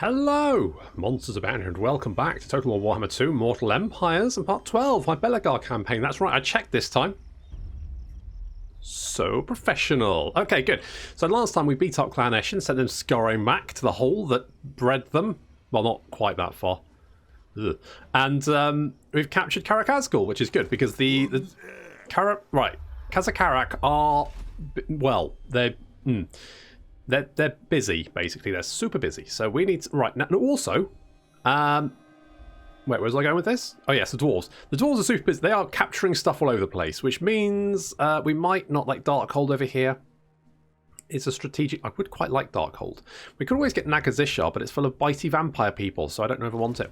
Hello, MonstersAbound, and welcome back to Total War Warhammer 2 Mortal Empires and Part 12, my Belegar campaign. That's right, I checked this time. So professional. Okay, good. So last time we beat up Clan Esh and sent them scurrying back to the hole that bred them. Well, not quite that far. Ugh. And we've captured Karakazgul, which is good because the Kazakarak are, well, they're busy, basically. They're super busy. So we need to, right now. Also, wait, where was I going with this? Oh yes, the dwarves. The dwarves are super busy. They are capturing stuff all over the place, which means we might not like Darkhold over here. It's a strategic. I would quite like Darkhold. We could always get Nagazishar, but it's full of bitey vampire people, so I don't know if I want it.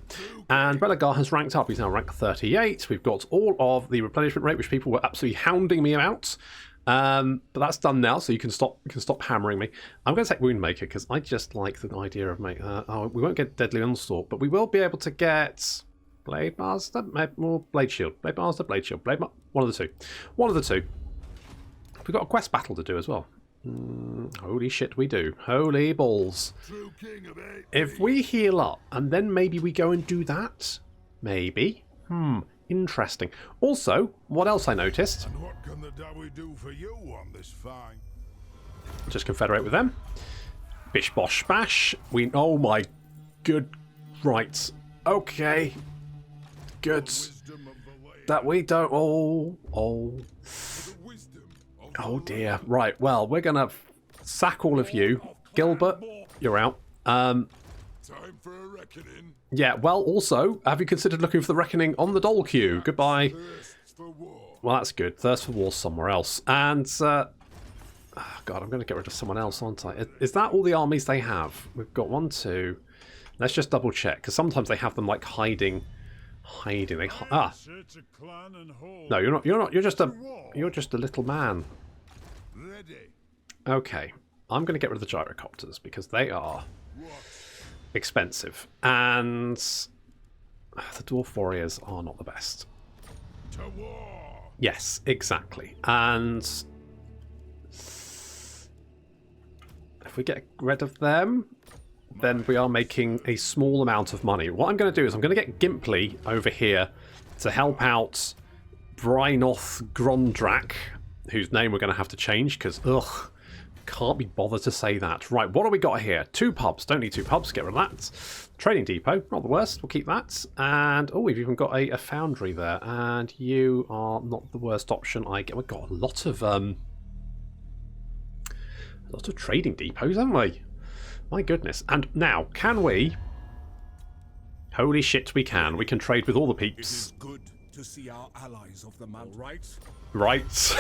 And Belegar has ranked up. He's now rank 38. We've got all of the replenishment rate, which people were absolutely hounding me about. But that's done now, so you can stop hammering me. I'm going to take Woundmaker because I just like the idea of making. We won't get Deadly Onslaught, but we will be able to get Blade Master or Blade Shield. Blade Master, Blade Shield, one of the two. One of the two. We've got a quest battle to do as well. Holy shit, we do. Holy balls! If we heal up and then maybe we go and do that, maybe. Interesting. Also, what else I noticed? And what can the Dawi do for you on this fine? Just confederate with them. Bish bosh bash. Oh my good. Right. Okay. Good. That we don't. Oh dear. Right. Well, we're gonna sack all of you. Gilbert, you're out. Time for a reckoning. Yeah, well, also, have you considered looking for the reckoning on the doll queue? Goodbye. Well, that's good. Thirst for war somewhere else. And, oh God, I'm going to get rid of someone else, aren't I? Is that all the armies they have? We've got 1, 2. Let's just double check, because sometimes they have them, like, hiding. No, you're not. You're just a little man. Okay. I'm going to get rid of the gyrocopters, because they are expensive, and the dwarf warriors are not the best. To war. Yes, exactly. And if we get rid of them, then we are making a small amount of money. What I'm going to do is I'm going to get Gimply over here to help out Brynoth Grondrak, whose name we're going to have to change because can't be bothered to say that. Right, what have we got here? 2 pubs. Don't need 2 pubs. Get rid of that. Trading depot. Not the worst. We'll keep that. And, oh, we've even got a foundry there. And you are not the worst option. We've got a lot of trading depots, haven't we? My goodness. And now, can we... Holy shit, we can. We can trade with all the peeps. It is good to see our allies of the mountain. Right.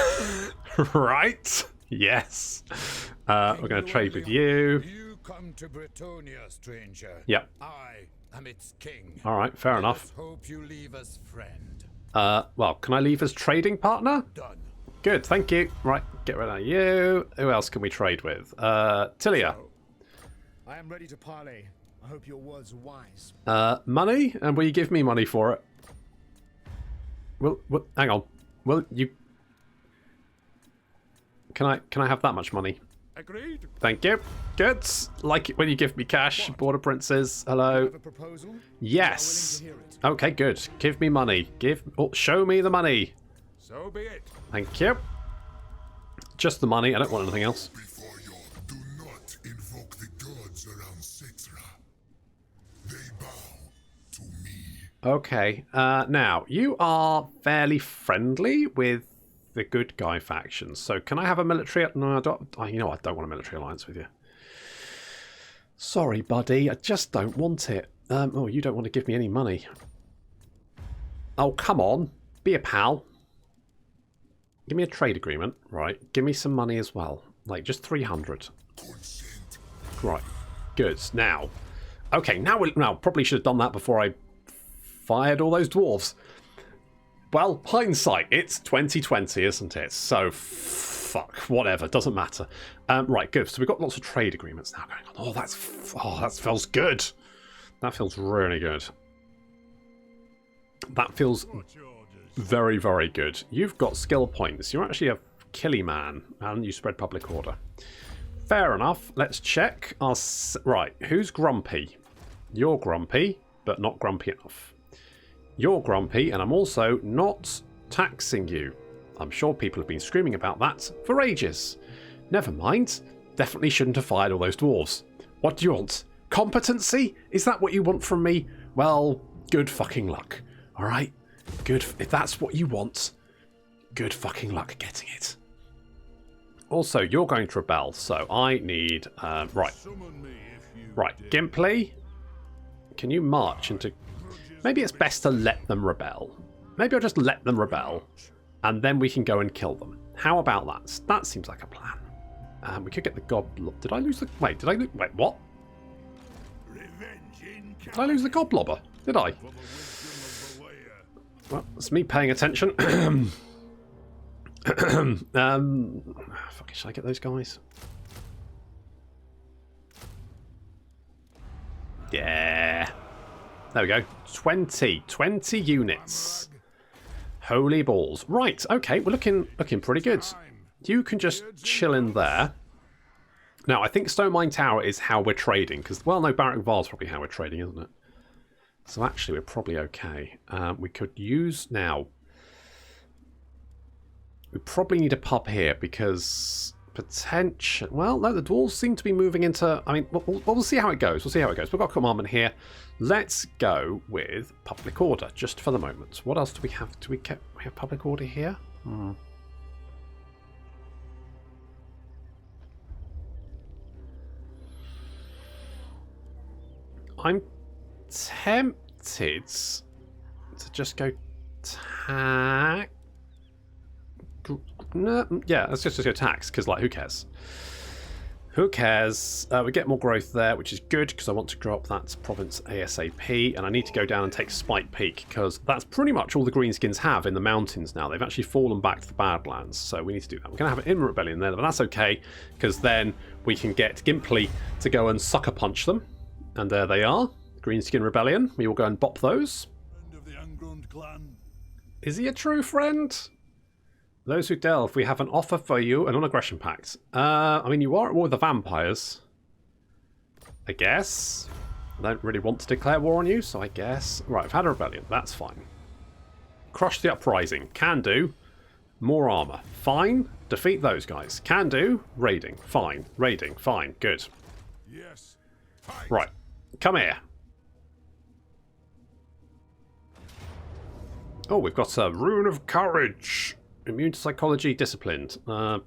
Right. Yes. We're going to trade with you. You come to Bretonia, stranger. Yep. I am its king. All right, fair enough. Hope you leave us friend. Well, can I leave as trading partner? Done. Good, thank you. Right, get rid of you. Who else can we trade with? Tilia. I am ready to parley. I hope your words are wise. Money? And will you give me money for it? Well, hang on. Will you... Can I have that much money? Agreed. Thank you. Good. Like it when you give me cash. Border princes. Hello. Have a proposal? Yes. We are willing to hear it. Okay, good. Give me money. Show me the money. So be it. Thank you. Just the money. I don't want anything else. Before you do not invoke the gods around Citra. They bow to me. Okay. Now, you are fairly friendly with the good guy factions. So can I have a military... No, I don't. You know, I don't want a military alliance with you. Sorry, buddy. I just don't want it. Oh, you don't want to give me any money. Oh, come on. Be a pal. Give me a trade agreement. Right. Give me some money as well. Like, just 300. Consent. Right. Good. Now. Okay, now probably should have done that before I fired all those dwarves. Well, hindsight, it's 2020, isn't it? So, fuck, whatever, doesn't matter. Right, good. So we've got lots of trade agreements now going on. That feels good. That feels really good. That feels very, very good. You've got skill points. You're actually a killy man, and you spread public order. Fair enough. Let's check our... Right, who's grumpy? You're grumpy, but not grumpy enough. You're grumpy, and I'm also not taxing you. I'm sure people have been screaming about that for ages. Never mind. Definitely shouldn't have fired all those dwarves. What do you want? Competency? Is that what you want from me? Well, good fucking luck. Alright? Good. If that's what you want, good fucking luck getting it. Also, you're going to rebel, so I need... right. Right, Gimli, can you march into... Maybe it's best to let them rebel. Maybe I'll just let them rebel, and then we can go and kill them. How about that? That seems like a plan. We could get the goblin... Did I lose the... Wait, did I lose... Wait, what? Did I lose the goblobber? Did I? Well, it's me paying attention. Fucking, should I get those guys? Yeah. There we go. 20 units. Holy balls. Right, okay, we're looking pretty good. You can just chill in there. Now, I think Stone Mine Tower is how we're trading, because, well, no, Barrack Var's probably how we're trading, isn't it? So actually, we're probably okay. We could use now... We probably need a pub here, because potential... Well, no, the dwarves seem to be moving into... I mean, we'll see how it goes. We'll see how it goes. We've got commandment here. Let's go with public order, just for the moment. What else do we have? Do we have public order here? I'm tempted to just go tax. No, yeah, let's just go tax, because, like, who cares? Who cares? We get more growth there, which is good, because I want to grow up that province ASAP, and I need to go down and take Spike Peak, because that's pretty much all the greenskins have in the mountains now. They've actually fallen back to the Badlands, so we need to do that. We're going to have an Inner Rebellion there, but that's okay, because then we can get Gimli to go and sucker punch them. And there they are. Greenskin Rebellion. We will go and bop those. Friend of the Angrund clan. Is he a true friend? Those who delve, we have an offer for you, a non-aggression pact. I mean, you are at war with the vampires. I guess. I don't really want to declare war on you, so I guess. Right, I've had a rebellion. That's fine. Crush the uprising. Can do. More armor. Fine. Defeat those guys. Can do. Raiding. Fine. Raiding. Fine. Good. Yes. Right. Come here. Oh, we've got a Rune of Courage. Immune to psychology, disciplined.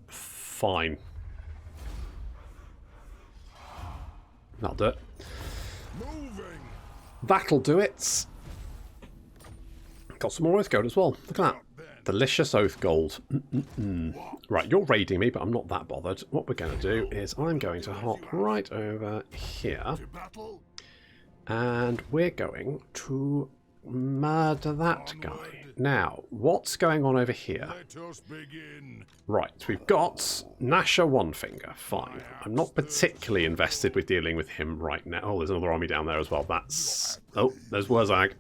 Fine. That'll do it. Moving. That'll do it. Got some more oath gold as well. Look at that. Delicious oath gold. Right, you're raiding me, but I'm not that bothered. What we're going to do is I'm going to hop right over here. And we're going to murder that guy. Now, what's going on over here? Let us begin. Right, we've got Nasha One Finger. Fine. I'm not particularly invested with dealing with him right now. Oh, there's another army down there as well. That's... Oh, there's Wurzag.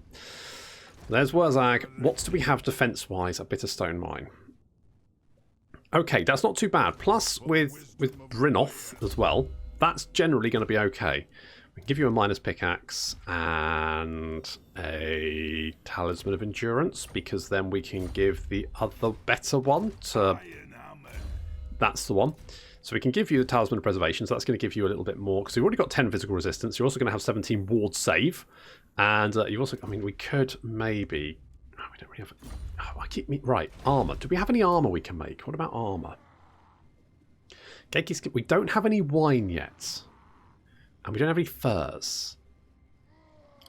There's Wurzag. What do we have defense-wise at Bitter Stone Mine? Okay, that's not too bad. Plus, with Brinoth as well, that's generally going to be okay. We can give you a minus pickaxe and a talisman of endurance, because then we can give the other better one to... That's the one. So we can give you the talisman of preservation, so that's going to give you a little bit more, because we've already got 10 physical resistance. You're also going to have 17 ward save. And you also... I mean, we could maybe... Oh, we don't really have... Oh, I keep me... Right, armour. Do we have any armour we can make? What about armour? We don't have any wine yet. And we don't have any furs.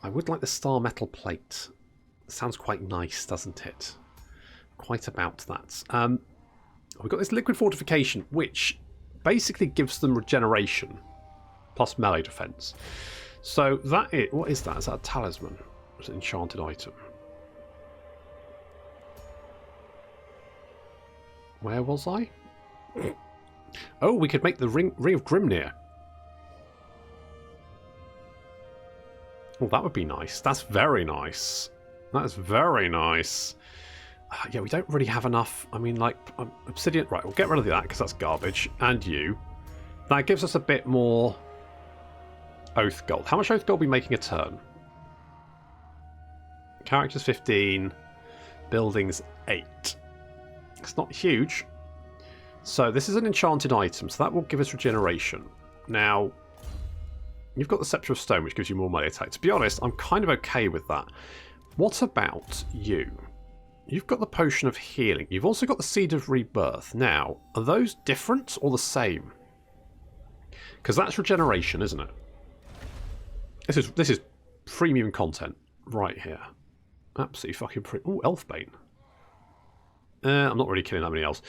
I would like the star metal plate. Sounds quite nice, doesn't it? Quite about that. We've got this liquid fortification, which basically gives them regeneration plus melee defense. So that is... What is that? Is that a talisman? Or is it an enchanted item? Where was I? Oh, we could make the Ring of Grimnir. Oh, that would be nice. That's very nice. That is very nice. Yeah, we don't really have enough. I mean, like, obsidian... Right, we'll get rid of that because that's garbage. And you. That gives us a bit more Oath gold. How much Oath gold are we making a turn? Characters 15, buildings 8. It's not huge. So this is an enchanted item, so that will give us regeneration. Now, you've got the Scepter of Stone, which gives you more melee attack. To be honest, I'm kind of okay with that. What about you? You've got the Potion of Healing. You've also got the Seed of Rebirth. Now, are those different or the same? Because that's regeneration, isn't it? This is premium content right here. Absolutely fucking pretty. Ooh, Elfbane. I'm not really killing that many elves.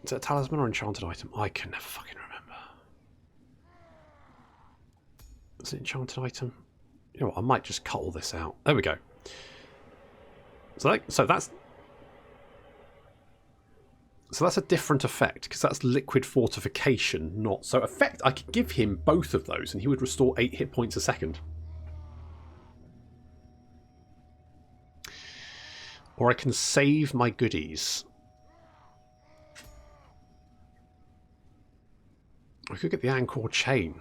Is it a talisman or enchanted item? I can never fucking remember. Is it an enchanted item? You know what? I might just cut all this out. There we go. So that's a different effect, because that's liquid fortification, not... So effect, I could give him both of those and he would restore 8 hit points a second. Or I can save my goodies. I could get the Anchor Chain.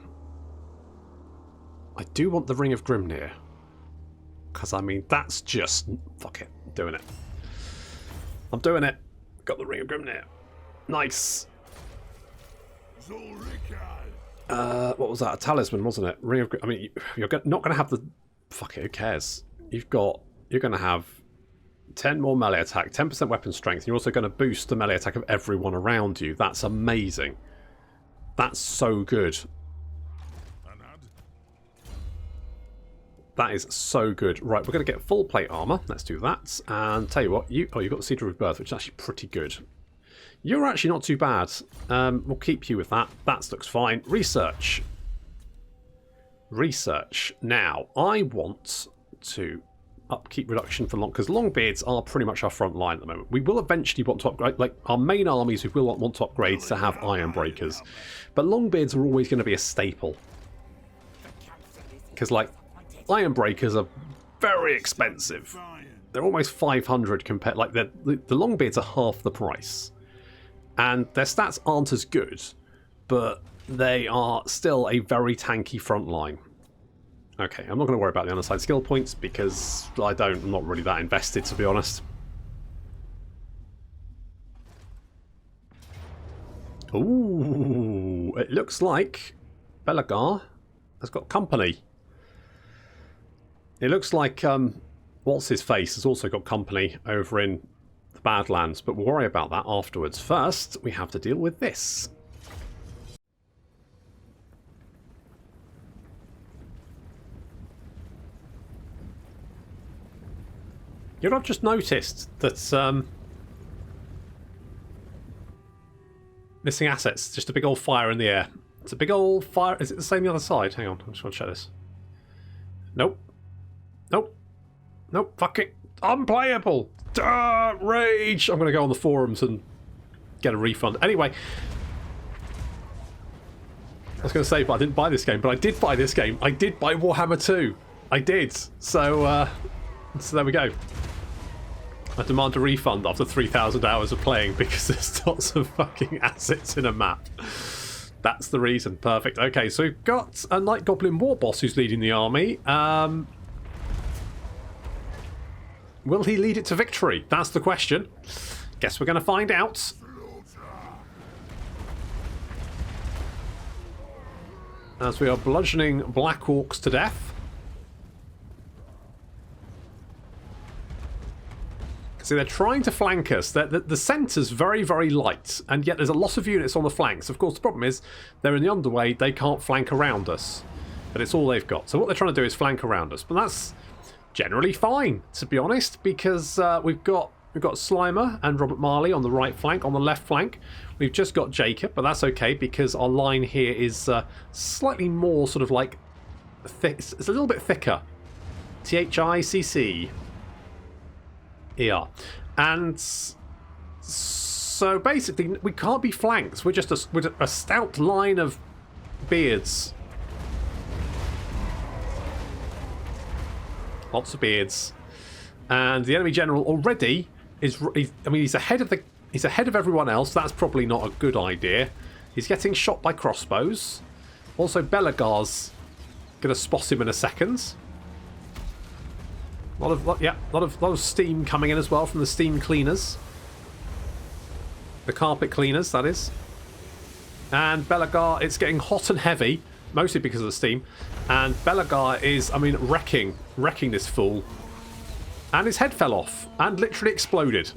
I do want the Ring of Grimnir. Because, I mean, that's just... Fuck it. I'm doing it. I'm doing it. Got the Ring of Grimnir. Nice. What was that? A talisman, wasn't it? Ring of Grimnir. I mean, you're not going to have the... Fuck it, who cares? You're going to have 10 more melee attack, 10% weapon strength. You're also going to boost the melee attack of everyone around you. That's amazing. That's so good. That is so good. Right, we're going to get full plate armor. Let's do that. And tell you what, you've got the Cedar of Rebirth, which is actually pretty good. You're actually not too bad. We'll keep you with that. That looks fine. Research. Research. Now, I want to upkeep reduction for long, because Longbeards are pretty much our front line at the moment. We will eventually want to upgrade, like our main armies, we will want to upgrade to have Iron Breakers, but Longbeards are always going to be a staple, because like Iron Breakers are very expensive. They're almost 500 compared, like the Longbeards are half the price, and their stats aren't as good, but they are still a very tanky front line. Okay, I'm not going to worry about the underside skill points because I'm not really that invested, to be honest. Ooh, it looks like Belegar has got company. It looks like what's-his-face has also got company over in the Badlands, but we'll worry about that afterwards. First, we have to deal with this. You know, I've just noticed that missing assets, just a big old fire in the air. It's a big old fire. Is it the same the other side? Hang on, I just want to check this. Nope. Nope. Nope. Fuck it. Unplayable. Rage. I'm going to go on the forums and get a refund. Anyway. I was going to say, but I didn't buy this game. But I did buy this game. I did buy Warhammer 2. I did. So there we go. I demand a refund after 3,000 hours of playing because there's lots of fucking assets in a map. That's the reason. Perfect. Okay, so we've got a Night Goblin War Boss who's leading the army. Will he lead it to victory? That's the question. Guess we're going to find out. As we are bludgeoning Black Orcs to death. See, they're trying to flank us. The centre's very, very light, and yet there's a lot of units on the flanks. Of course, the problem is they're in the underway. They can't flank around us, but it's all they've got. So what they're trying to do is flank around us, but that's generally fine, to be honest, because we've got Slimer and Robert Marley on the right flank. On the left flank, we've just got Jacob, but that's okay because our line here is slightly more sort of like thick. It's a little bit thicker. THICC. Yeah, and so basically we can't be flanked. We're just a stout line of beards. Lots of beards, and the enemy general already is. I mean, he's ahead of everyone else. That's probably not a good idea. He's getting shot by crossbows. Also, Belegar's going to spot him in a second. A lot of steam coming in as well from the steam cleaners. The carpet cleaners, that is. And Belegar, it's getting hot and heavy, mostly because of the steam. And Belegar is, I mean, wrecking this fool. And his head fell off and literally exploded.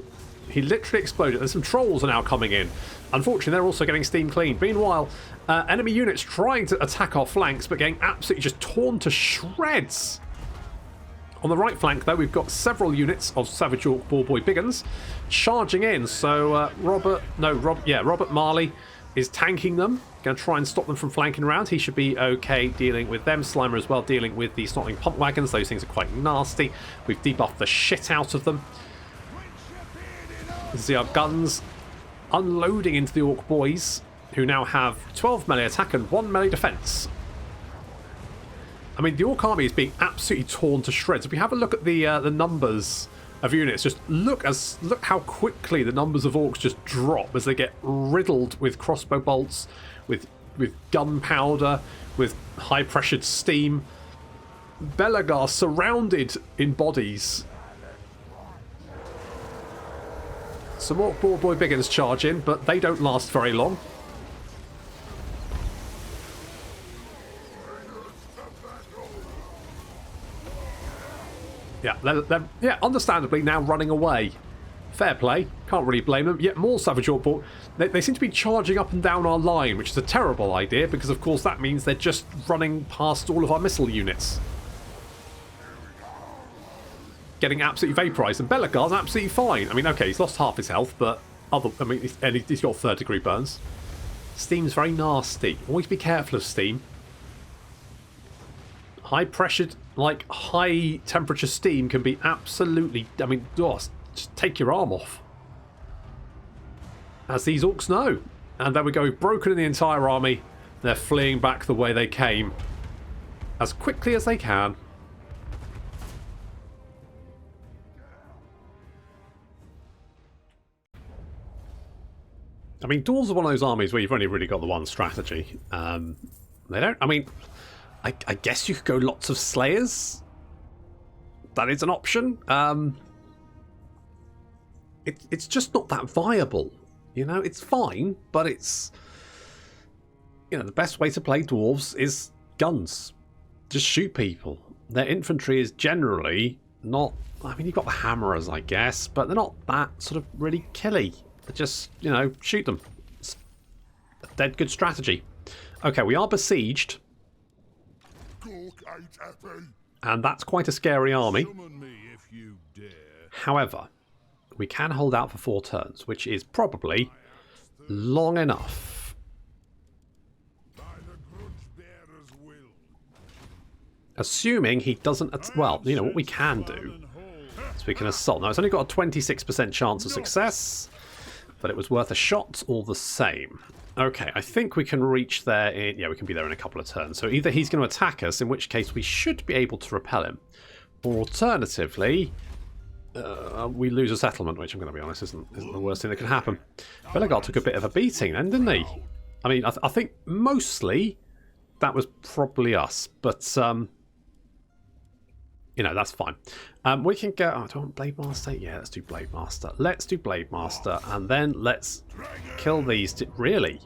He literally exploded. And some trolls are now coming in. Unfortunately, they're also getting steam cleaned. Meanwhile, enemy units trying to attack our flanks, but getting absolutely just torn to shreds. On the right flank, though, we've got several units of Savage Orc Ballboy Biggins charging in. So Robert Marley is tanking them. Going to try and stop them from flanking around. He should be okay dealing with them. Slimer as well, dealing with the Snotling Pump Wagons. Those things are quite nasty. We've debuffed the shit out of them. You can see our guns unloading into the Orc Boys, who now have 12 melee attack and 1 melee defense. I mean, the Orc army is being absolutely torn to shreds. If we have a look at the numbers of units, just look how quickly the numbers of Orcs just drop as they get riddled with crossbow bolts, with gunpowder, with high-pressured steam. Belegar surrounded in bodies. Some Orc Ballboy Biggins charge in, but they don't last very long. Yeah, they're understandably now running away. Fair play. Can't really blame them. Yet more Savage Orc Ball. They seem to be charging up and down our line, which is a terrible idea because, of course, that means they're just running past all of our missile units. Getting absolutely vaporized. And Belegar's absolutely fine. I mean, okay, he's lost half his health, but he's got third-degree burns. Steam's very nasty. Always be careful of steam. High-pressured, like high-temperature steam can be absolutely... I mean, just take your arm off. As these Orcs know. And there we go. We've broken in the entire army. They're fleeing back the way they came. As quickly as they can. I mean, Dwarves are one of those armies where you've only really got the one strategy. They don't... I mean... I guess you could go lots of Slayers. That is an option. It's just not that viable. You know, it's fine, but it's... You know, the best way to play Dwarves is guns. Just shoot people. Their infantry is generally not... I mean, you've got the hammerers, I guess, but they're not that sort of really killy. They're just, you know, shoot them. It's a dead good strategy. Okay, we are besieged. And that's quite a scary army. However, we can hold out for 4 turns, which is probably long enough. Assuming he doesn't... Well, you know, what we can do is we can assault. Now, it's only got a 26% chance of success, but it was worth a shot all the same. Okay, I think we can reach there in... Yeah, we can be there in a couple of turns. So either he's going to attack us, in which case we should be able to repel him. Or alternatively, we lose a settlement, which I'm going to be honest isn't the worst thing that can happen. Belegar took a bit of a beating then, didn't he? I mean, I think mostly that was probably us. But, you know, that's fine. We can go... Oh, do I want Blade Master? Yeah, let's do Blade Master. Let's do Blade Master, and then let's kill these... Really?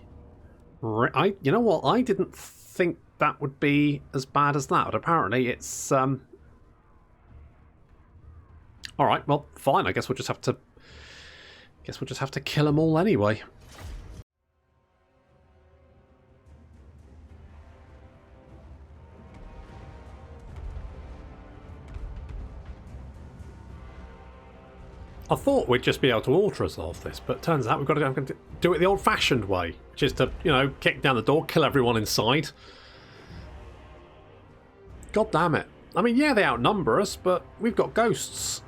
You know what? I didn't think that would be as bad as that, but apparently it's... Alright, well, fine. I guess we'll just have to... kill them all anyway. I thought we'd just be able to auto-resolve this, but it turns out we've got to do it the old-fashioned way, which is to, you know, kick down the door, kill everyone inside. God damn it. I mean, yeah, they outnumber us, but we've got ghosts.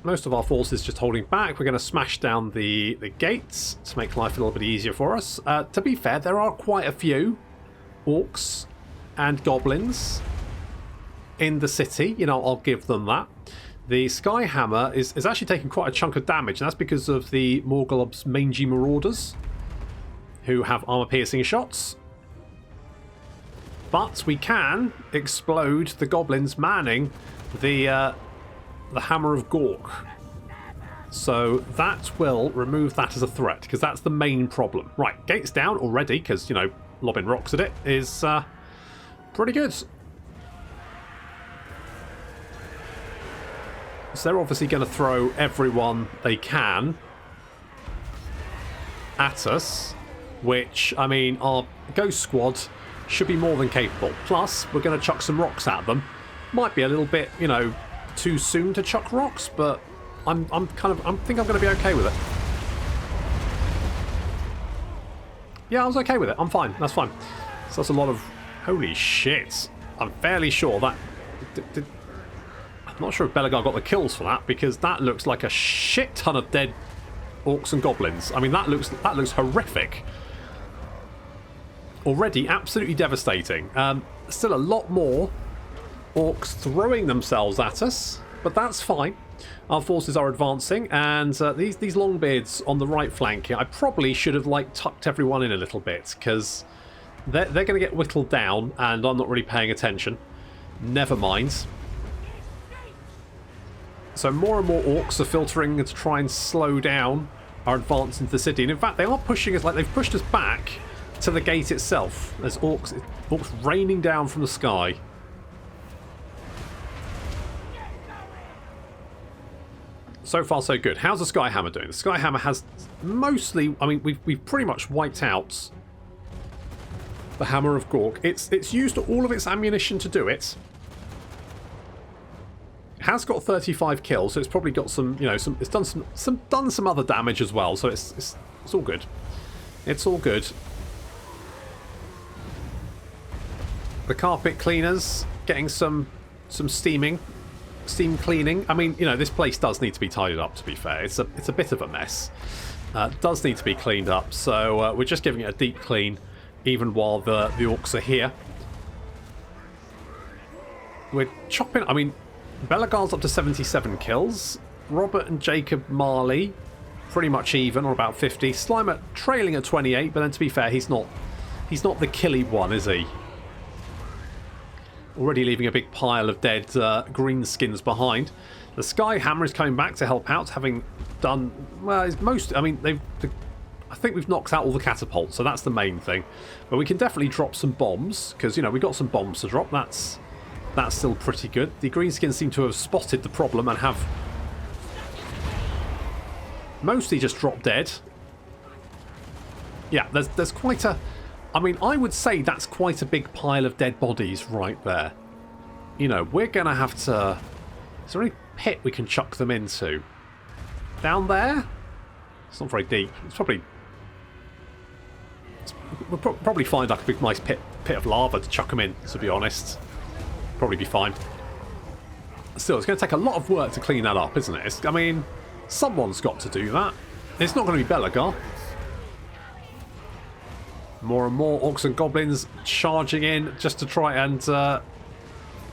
Most of our forces just holding back. We're going to smash down the gates to make life a little bit easier for us. To be fair, there are quite a few orcs and goblins in the city. You know, I'll give them that. The Skyhammer is actually taking quite a chunk of damage, and that's because of the Morgulob's mangy marauders. who have armor-piercing shots. But we can explode the goblins manning the Hammer of Gork. So that will remove that as a threat, because that's the main problem. Right, gates down already, because, you know, lobbing rocks at it is pretty good. So they're obviously going to throw everyone they can at us, which, I mean, our Ghost Squad should be more than capable. Plus, we're going to chuck some rocks at them. Might be a little bit, you know, too soon to chuck rocks, but I think I'm going to be okay with it. Yeah, I was okay with it. I'm fine. That's fine. So that's a lot of... Holy shit. I'm fairly sure that... I'm not sure if Belegar got the kills for that, because that looks like a shit ton of dead orcs and goblins. I mean, that looks horrific. Already absolutely devastating. Still a lot more orcs throwing themselves at us, but that's fine. Our forces are advancing, and these longbeards on the right flank here, I probably should have like tucked everyone in a little bit, because they're going to get whittled down, and I'm not really paying attention. Never mind. So more and more orcs are filtering to try and slow down our advance into the city, and in fact they are pushing us, like they've pushed us back to the gate itself. There's orcs raining down from the sky. So far so good. How's the Skyhammer doing? The Skyhammer has mostly, I mean, we've pretty much wiped out the Hammer of Gork. It's used all of its ammunition to do it. It has got 35 kills, so it's probably got some, you know, it's done some other damage as well, so it's all good. It's all good. The carpet cleaners getting some steam cleaning. I mean, you know, this place does need to be tidied up, to be fair. It's a bit of a mess. Does need to be cleaned up, so we're just giving it a deep clean even while the orcs are here. We're chopping... I mean, Belegar's up to 77 kills. Robert and Jacob Marley pretty much even, or about 50. Slimer trailing at 28, but then to be fair, he's not the killy one, is he? Already leaving a big pile of dead greenskins behind. The Skyhammer is coming back to help out, having done... Well, it's most... I mean, I think we've knocked out all the catapults, so that's the main thing. But we can definitely drop some bombs, because, you know, we've got some bombs to drop. That's still pretty good. The greenskins seem to have spotted the problem and have mostly just dropped dead. Yeah, there's quite a... I mean, I would say that's quite a big pile of dead bodies right there. You know, we're going to have to... Is there any pit we can chuck them into? Down there? It's not very deep. It's probably... We'll probably find like a big nice pit of lava to chuck them in, to be honest. Probably be fine. Still, it's going to take a lot of work to clean that up, isn't it? I mean, someone's got to do that. It's not going to be Belegar. More and more orcs and goblins charging in just to try and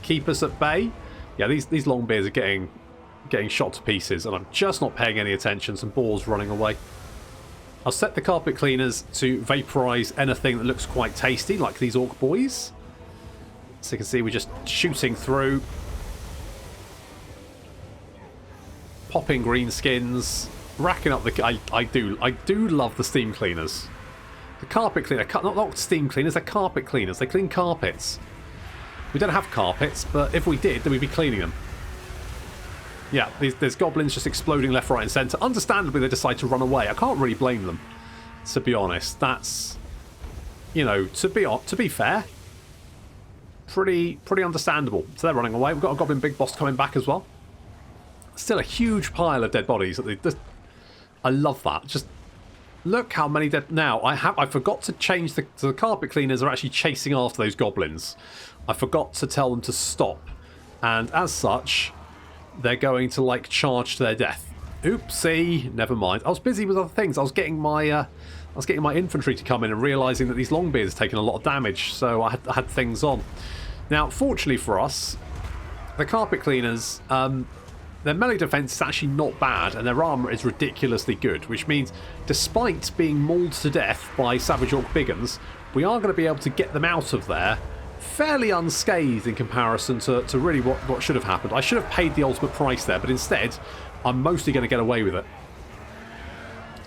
keep us at bay. Yeah, these longbeards are getting shot to pieces, and I'm just not paying any attention. Some balls running away. I'll set the carpet cleaners to vaporize anything that looks quite tasty, like these orc boys. So you can see we're just shooting through, popping greenskins, racking up the... I do love the steam cleaners. The carpet cleaner, not steam cleaners, they're carpet cleaners. They clean carpets. We don't have carpets, but if we did, then we'd be cleaning them. Yeah, there's goblins just exploding left, right and centre. Understandably, they decide to run away. I can't really blame them, to be honest. That's, you know, to be fair, pretty understandable. So they're running away. We've got a goblin big boss coming back as well. Still a huge pile of dead bodies. I love that. Just look how many dead... Now, I forgot to change the carpet cleaners are actually chasing after those goblins. I forgot to tell them to stop. And as such, they're going to, like, charge to their death. Oopsie. Never mind. I was busy with other things. I was getting my infantry to come in and realising that these longbeards are taking a lot of damage. So I had things on. Now, fortunately for us, the carpet cleaners... their melee defense is actually not bad, and their armor is ridiculously good, which means despite being mauled to death by Savage Orc Biggins, we are going to be able to get them out of there fairly unscathed in comparison to really what should have happened. I should have paid the ultimate price there, but instead I'm mostly going to get away with it.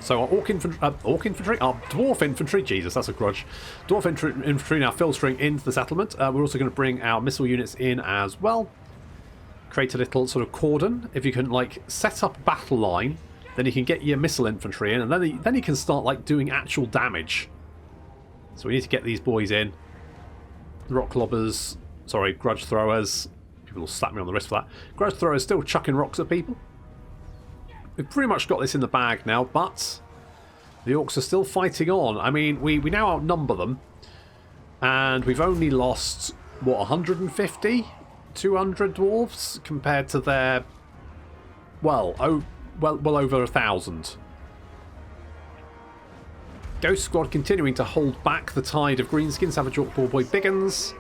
So our Dwarf Infantry, Jesus, that's a grudge. Dwarf Infantry now filtering into the settlement. We're also going to bring our missile units in as well. Create a little sort of cordon. If you can, like, set up a battle line, then you can get your missile infantry in, and then you can start, like, doing actual damage. So we need to get these boys in. Rock lobbers, sorry, grudge throwers. People will slap me on the wrist for that. Grudge throwers still chucking rocks at people. We've pretty much got this in the bag now, but the orcs are still fighting on. I mean, we now outnumber them, and we've only lost, what, 150? 200 dwarves compared to their, well over 1,000. Ghost Squad continuing to hold back the tide of greenskins. Savage Orc Ballboy Biggins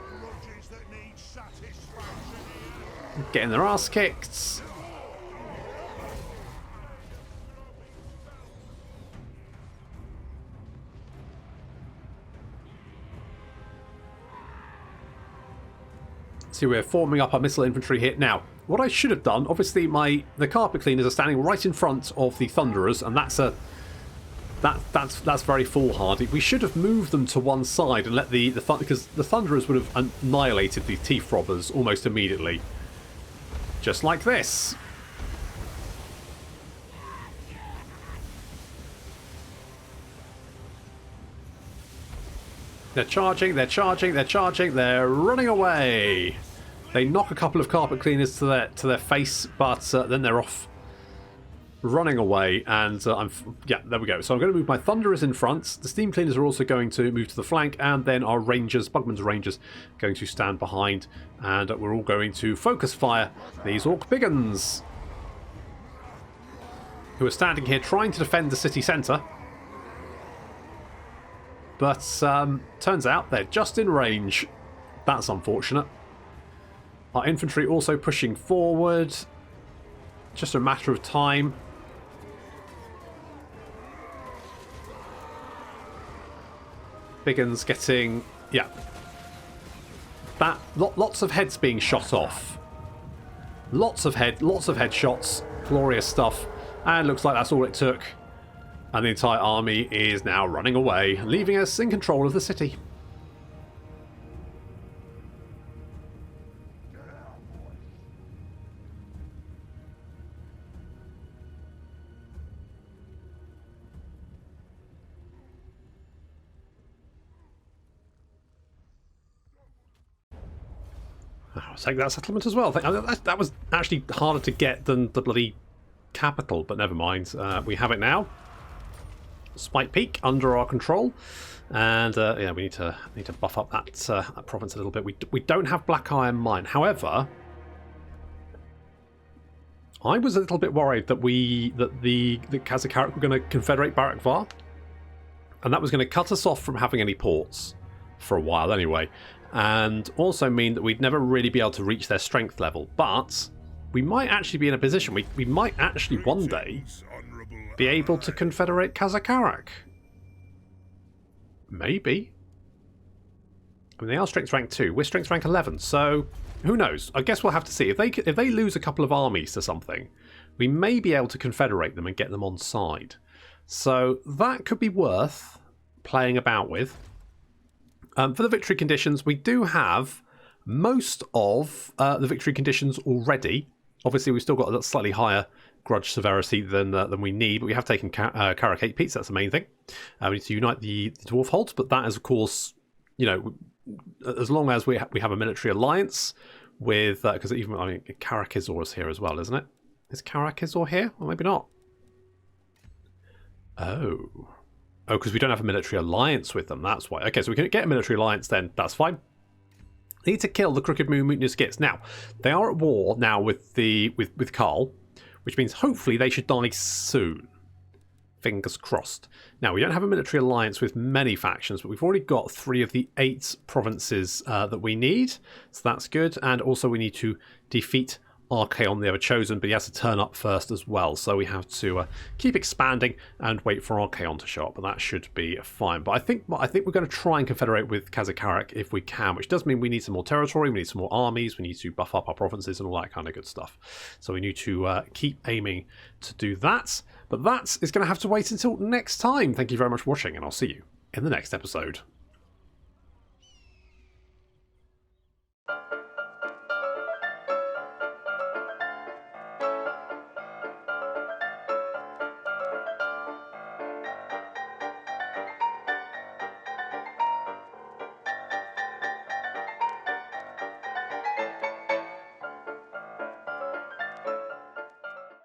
getting their ass kicked. So we're forming up our missile infantry here. Now, what I should have done, obviously the carpet cleaners are standing right in front of the thunderers, and that's very foolhardy. We should have moved them to one side and let because the thunderers would have annihilated the teeth robbers almost immediately. Just like this. They're charging, they're charging, they're charging, they're running away. They knock a couple of carpet cleaners to their face, but then they're off running away, and yeah, there we go. So I'm going to move my thunderers in front. The steam cleaners are also going to move to the flank, and then our rangers, Bugman's rangers, going to stand behind, and we're all going to focus fire these Orc Biggins, who are standing here trying to defend the city centre. But turns out they're just in range. That's unfortunate. Our infantry also pushing forward. Just a matter of time. Biggins getting, yeah. Lots of heads being shot off. Lots of headshots. Glorious stuff. And looks like that's all it took. And the entire army is now running away, leaving us in control of the city. I'll take that settlement as well. That was actually harder to get than the bloody capital, but never mind. We have it now. Spike Peak under our control, and yeah, we need to buff up that province a little bit. We don't have Black Iron Mine. However, I was a little bit worried that the Khazakarak were going to confederate Barak Var, and that was going to cut us off from having any ports for a while anyway, and also mean that we'd never really be able to reach their strength level. But we might actually be in a position, we might actually one day be able to confederate Khazakarak. Maybe. I mean, they are strength rank 2. We're strength rank 11, so who knows? I guess we'll have to see. If they lose a couple of armies to something, we may be able to confederate them and get them on side. So that could be worth playing about with. For the victory conditions, we do have most of the victory conditions already. Obviously, we've still got a slightly higher grudge severity than we need, but we have taken Karak 8 Peats. That's the main thing. We need to unite the dwarf holds, but that is, of course, you know, as long as we have a military alliance with, because even, I mean, Karakizor is here as well, isn't it? Is Karakizor here? Or maybe not. Oh, because we don't have a military alliance with them. That's why. Okay, so we can get a military alliance then. That's fine. Need to kill the Crooked Moon Mutinous Gits. Now, they are at war now with Karl, which means hopefully they should die soon. Fingers crossed. Now, we don't have a military alliance with many factions, but we've already got 3 of the 8 provinces that we need, so that's good. And also we need to defeat Archaon the Ever-Chosen, but he has to turn up first as well. So we have to keep expanding and wait for Archaon to show up, and that should be fine. But I think we're going to try and confederate with Khazad-Karak if we can, which does mean we need some more territory, we need some more armies, we need to buff up our provinces and all that kind of good stuff. So we need to keep aiming to do that. But that is going to have to wait until next time. Thank you very much for watching, and I'll see you in the next episode.